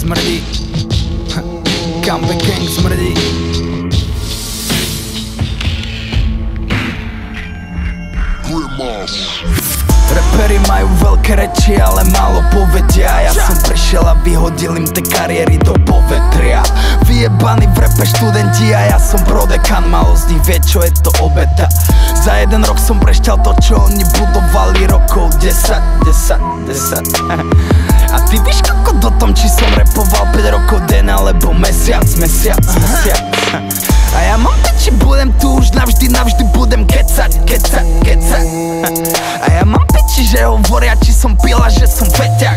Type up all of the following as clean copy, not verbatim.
smrdí. Comeback gang smrdí. Reperi majú veľké reči, ale málo povedia. Ja som prišiel a vyhodil im te kariéry do povetria. Vyjebaní v repe študenti a ja som prodekan. Málo z nich vie, čo je to obeta. Za jeden rok som prešťal to, čo oni budovali rokov 10. A ty víš koľko do tom, či som repoval 5 rokov den alebo mesiac. A ja mám piči, budem tu už navždy budem kecať. A ja mám piči, že hovoria, či som pila, že som feťák.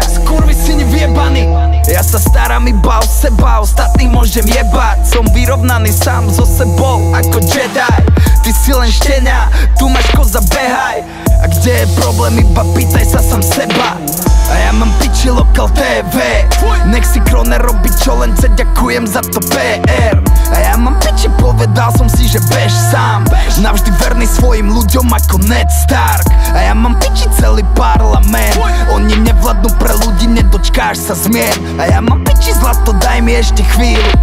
Skurvy si nevyjebaný. Ja sa starám iba o seba, ostatných môžem jebať. Som vyrovnaný sám so sebou ako Jedi. Ty si len štenia, tu máš koza, behaj. A kde je problém, iba pýtaj sa sám seba. A ja mám piči lokal TV. Nech si Kroner robí čo len chce, ďakujem za to PR. A ja mám piči, povedal som si, že bež sám. Navždy verný svojim ľuďom ako Ned Stark. A ja mám piči celý parlament. Oni nevládnu pre ľudí, nedočkáš sa zmien. A ja mám piči zlato, daj mi ešte chvíľu.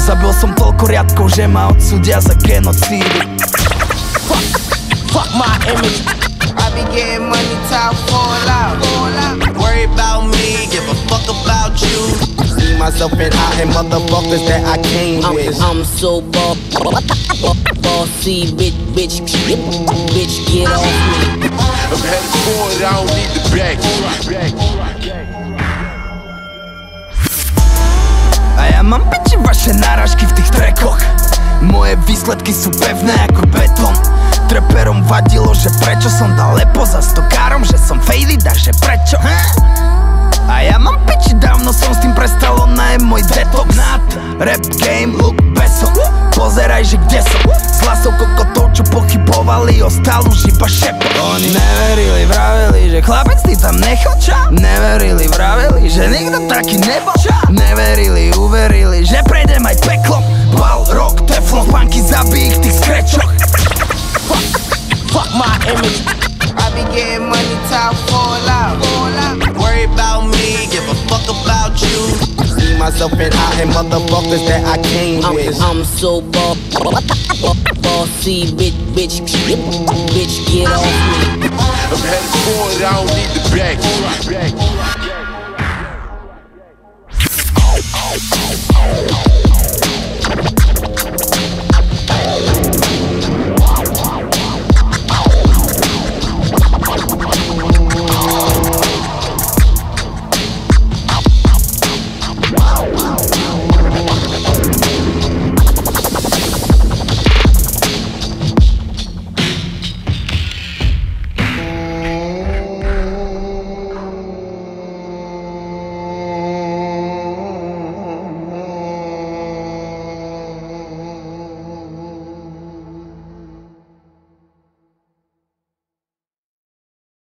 Zabil som toľko riadkov, že ma odsúdia za genocídu. Fuck my image. I be getting money, top fall out. Worry about me, give a fuck about you. See myself in hiding motherfuckers that I came with. I'm so bossy, bitch, get off me. I'm headed forward, I don't need the back. A ja mám piči vaše náražky v tých trackoch. Moje výsledky sú pevné ako betón. Treperom vadilo, že prečo som dal lepo za stokárom, že som fejlida, že prečo? A ja mám piči, dávno som s tým prestal, ona je môj detox. Rap game, look besom. Pozeraj, že kde som. S hlasou kokotov, čo pochybovali, ostal už iba šepot. Oni neverili, vraveli, že chlapec ty tam nechal. Neverili, vraveli, že nikto taký nebol. Neverili, uverili, že prejdem aj peklom. Bal, rock, teflon, punky, zabij ich tých skrečoch. Fuck my image. I be getting money, top fall out. Worry about me, give a fuck about you. See myself in hiding motherfuckers that I came with. I'm so bossy, bitch, get off me. I'm headed forward, I don't need the back.